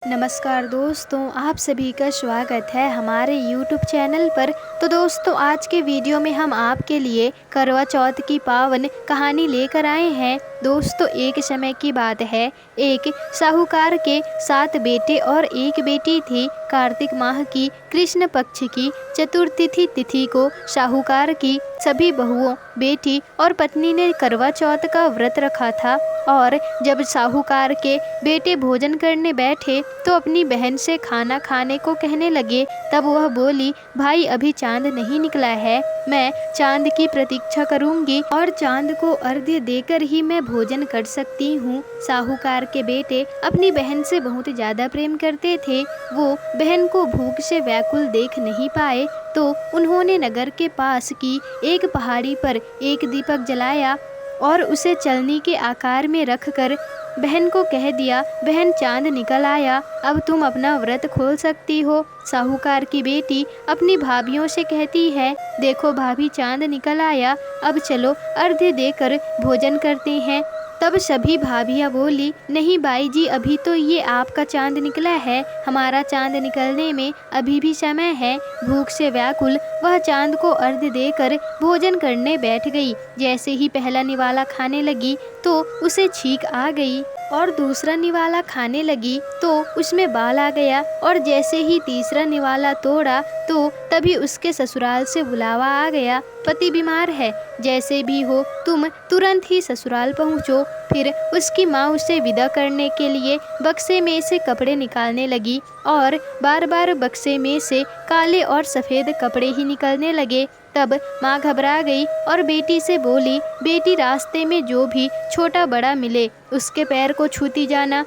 नमस्कार दोस्तों, आप सभी का स्वागत है हमारे YouTube चैनल पर। तो दोस्तों, आज के वीडियो में हम आपके लिए करवा चौथ की पावन कहानी लेकर आए हैं। दोस्तों, एक समय की बात है, एक साहूकार के 7 बेटे और एक बेटी थी। कार्तिक माह की कृष्ण पक्ष की चतुर्थी तिथि को साहूकार की सभी बहुओं, बेटी और पत्नी ने करवा चौथ का व्रत रखा था। और जब साहूकार के बेटे भोजन करने बैठे तो अपनी बहन से खाना खाने को कहने लगे। तब वह बोली, भाई अभी चांद नहीं निकला है, मैं चांद की प्रतीक्षा करूंगी और चांद को अर्घ्य देकर ही मैं भोजन कर सकती हूँ। साहूकार के बेटे अपनी बहन से बहुत ज्यादा प्रेम करते थे। वो बहन को भूख से व्याकुल देख नहीं पाए तो उन्होंने नगर के पास की एक पहाड़ी पर एक दीपक जलाया और उसे चलनी के आकार में रखकर बहन को कह दिया, बहन चांद निकल आया, अब तुम अपना व्रत खोल सकती हो। साहूकार की बेटी अपनी भाभियों से कहती है, देखो भाभी चांद निकल आया, अब चलो अर्घ्य देकर भोजन करते हैं। तब सभी भाभियाँ बोली, नहीं बाई जी, अभी तो ये आपका चांद निकला है, हमारा चांद निकलने में अभी भी समय है। भूख से व्याकुल वह चांद को अर्घ्य देकर भोजन करने बैठ गई। जैसे ही पहला निवाला खाने लगी तो उसे छींक आ गई और दूसरा निवाला खाने लगी तो उसमें बाल आ गया और जैसे ही तीसरा निवाला तोड़ा तो तभी उसके ससुराल से बुलावा आ गया, पति बीमार है, जैसे भी हो तुम तुरंत ही ससुराल पहुँचो। फिर उसकी माँ उसे विदा करने के लिए बक्से में से कपड़े निकालने लगी और बार बार बक्से में से काले और सफ़ेद कपड़े ही निकलने लगे। तब माँ घबरा गई और बेटी से बोली, बेटी रास्ते में जो भी छोटा बड़ा मिले उसके पैर को छूती जाना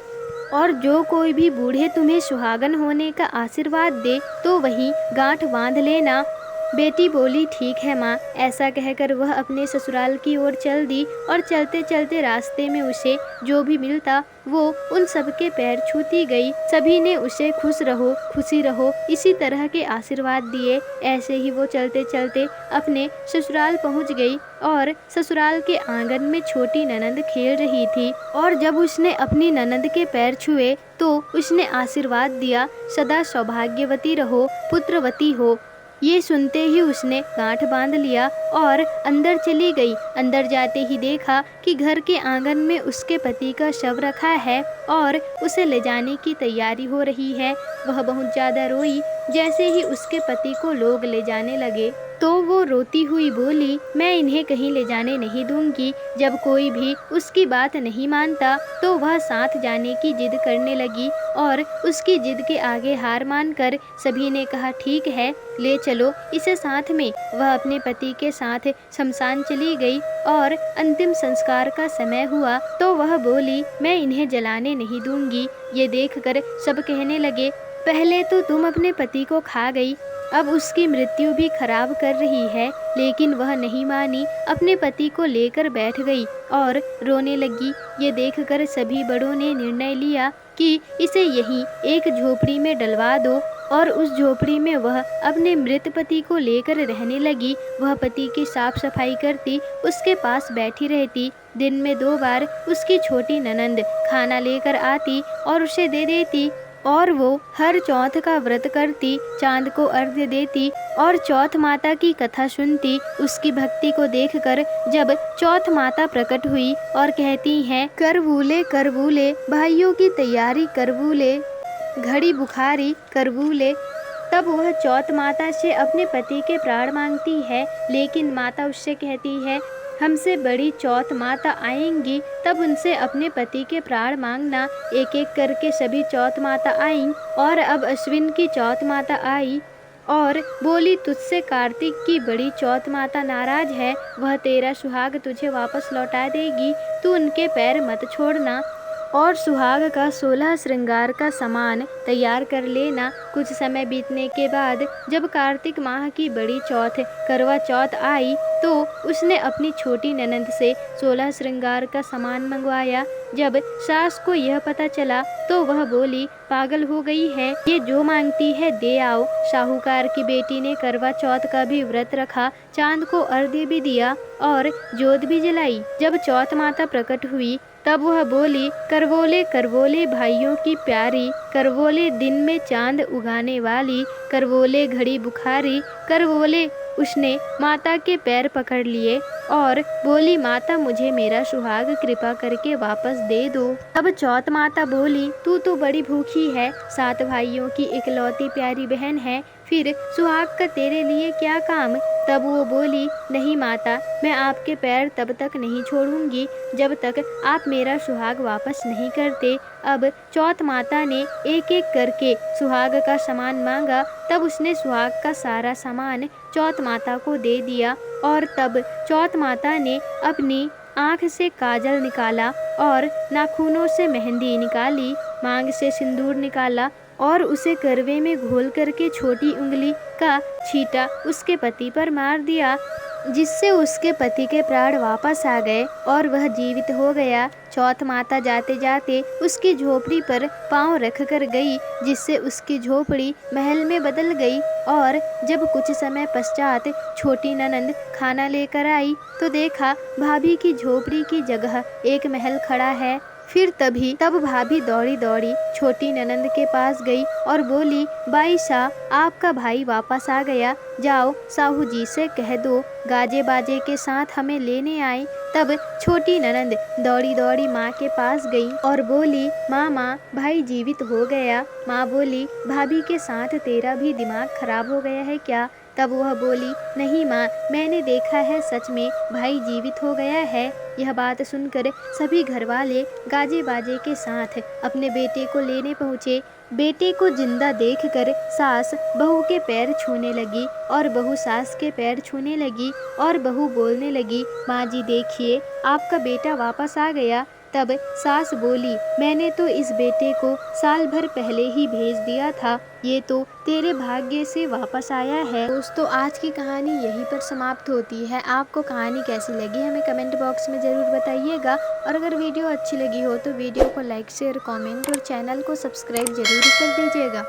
और जो कोई भी बूढ़े तुम्हें सुहागन होने का आशीर्वाद दे तो वही गांठ बांध लेना। बेटी बोली, ठीक है माँ। ऐसा कहकर वह अपने ससुराल की ओर चल दी और चलते चलते रास्ते में उसे जो भी मिलता वो उन सबके पैर छूती गई। सभी ने उसे खुश रहो, खुशी रहो, इसी तरह के आशीर्वाद दिए। ऐसे ही वो चलते चलते अपने ससुराल पहुँच गई और ससुराल के आंगन में छोटी ननंद खेल रही थी और जब उसने अपनी ननंद के पैर छुए तो उसने आशीर्वाद दिया, सदा सौभाग्यवती रहो, पुत्रवती हो। ये सुनते ही उसने गांठ बांध लिया और अंदर चली गई। अंदर जाते ही देखा कि घर के आंगन में उसके पति का शव रखा है और उसे ले जाने की तैयारी हो रही है। वह बहुत ज़्यादा रोई। जैसे ही उसके पति को लोग ले जाने लगे तो वो रोती हुई बोली, मैं इन्हें कहीं ले जाने नहीं दूंगी। जब कोई भी उसकी बात नहीं मानता तो वह साथ जाने की जिद करने लगी और उसकी जिद के आगे हार मानकर सभी ने कहा, ठीक है ले चलो इसे साथ में। वह अपने पति के साथ शमशान चली गई और अंतिम संस्कार का समय हुआ तो वह बोली, मैं इन्हें जलाने नहीं दूंगी। ये देखकर सब कहने लगे, पहले तो तुम अपने पति को खा गई, अब उसकी मृत्यु भी खराब कर रही है। लेकिन वह नहीं मानी, अपने पति को लेकर बैठ गई और रोने लगी। ये देखकर सभी बड़ों ने निर्णय लिया कि इसे यहीं एक झोपड़ी में डलवा दो और उस झोपड़ी में वह अपने मृत पति को लेकर रहने लगी। वह पति की साफ सफाई करती, उसके पास बैठी रहती। दिन में 2 बार उसकी छोटी ननंद खाना लेकर आती और उसे दे देती और वो हर चौथ का व्रत करती, चांद को अर्घ्य देती और चौथ माता की कथा सुनती। उसकी भक्ति को देखकर जब चौथ माता प्रकट हुई और कहती हैं, करबूले करबूले भाइयों की तैयारी करबूले, घड़ी बुखारी करबूले, तब वह चौथ माता से अपने पति के प्राण मांगती है। लेकिन माता उससे कहती है, हमसे बड़ी चौथ माता आएंगी तब उनसे अपने पति के प्राण मांगना। एक एक करके सभी चौथ माता आईं और अब अश्विन की चौथ माता आई और बोली, तुझसे कार्तिक की बड़ी चौथ माता नाराज है, वह तेरा सुहाग तुझे वापस लौटा देगी, तू उनके पैर मत छोड़ना और सुहाग का 16 श्रृंगार का सामान तैयार कर लेना। कुछ समय बीतने के बाद जब कार्तिक माह की बड़ी चौथ करवा चौथ आई तो उसने अपनी छोटी ननंद से 16 श्रृंगार का सामान मंगवाया। जब सास को यह पता चला तो वह बोली, पागल हो गई है, ये जो मांगती है दे आओ। साहूकार की बेटी ने करवा चौथ का भी व्रत रखा, चांद को अर्घ्य भी दिया और जोत भी जलाई। जब चौथ माता प्रकट हुई तब वह बोली, करवोले करवोले भाइयों की प्यारी, करवोले दिन में चांद उगाने वाली, करवोले घड़ी बुखारी, करवोले। उसने माता के पैर पकड़ लिए और बोली, माता मुझे मेरा सुहाग कृपा करके वापस दे दो। तब चौथ माता बोली, तू तो बड़ी भूखी है, 7 भाइयों की इकलौती प्यारी बहन है, फिर सुहाग का तेरे लिए क्या काम। तब वो बोली, नहीं माता, मैं आपके पैर तब तक नहीं छोड़ूंगी जब तक आप मेरा सुहाग वापस नहीं करते। अब चौथ माता ने एक एक करके सुहाग का सामान मांगा। तब उसने सुहाग का सारा सामान चौथ माता को दे दिया और तब चौथ माता ने अपनी आँख से काजल निकाला और नाखूनों से मेहंदी निकाली, मांग से सिंदूर निकाला और उसे करवे में घोल करके छोटी उंगली का छींटा उसके पति पर मार दिया, जिससे उसके पति के प्राण वापस आ गए और वह जीवित हो गया। चौथ माता जाते जाते उसकी झोपड़ी पर पांव रख कर गई, जिससे उसकी झोपड़ी महल में बदल गई। और जब कुछ समय पश्चात छोटी ननंद खाना लेकर आई तो देखा भाभी की झोपड़ी की जगह एक महल खड़ा है। फिर तब भाभी दौड़ी दौड़ी छोटी ननंद के पास गई और बोली, बाई सा, आपका भाई वापस आ गया, जाओ साहू जी से कह दो गाजे बाजे के साथ हमें लेने आए। तब छोटी ननंद दौड़ी दौड़ी माँ के पास गई और बोली, माँ भाई जीवित हो गया। माँ बोली, भाभी के साथ तेरा भी दिमाग खराब हो गया है क्या। तब वह बोली, नहीं माँ, मैंने देखा है, सच में भाई जीवित हो गया है। यह बात सुनकर सभी घरवाले गाजे बाजे के साथ अपने बेटे को लेने पहुँचे। बेटे को जिंदा देखकर सास बहू के पैर छूने लगी और बहू सास के पैर छूने लगी और बहू बोलने लगी, माँ जी देखिए, आपका बेटा वापस आ गया। तब सास बोली, मैंने तो इस बेटे को साल भर पहले ही भेज दिया था, ये तो तेरे भाग्य से वापस आया है। दोस्तों, आज की कहानी यहीं पर समाप्त होती है। आपको कहानी कैसी लगी हमें कमेंट बॉक्स में ज़रूर बताइएगा और अगर वीडियो अच्छी लगी हो तो वीडियो को लाइक शेयर कमेंट और चैनल को सब्सक्राइब जरूर कर दीजिएगा।